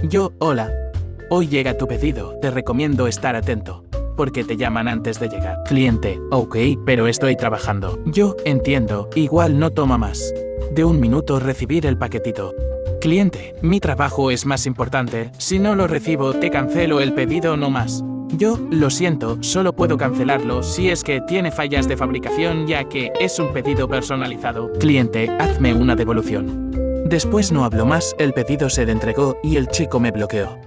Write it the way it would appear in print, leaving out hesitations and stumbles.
Yo, hola. Hoy llega tu pedido, te recomiendo estar atento, porque te llaman antes de llegar. Cliente, ok, pero estoy trabajando. Yo, entiendo, igual no toma más de un minuto recibir el paquetito. Cliente, mi trabajo es más importante, si no lo recibo te cancelo el pedido no más. Yo, lo siento, solo puedo cancelarlo si es que tiene fallas de fabricación ya que es un pedido personalizado. Cliente, hazme una devolución. Después no habló más, el pedido se le entregó y el chico me bloqueó.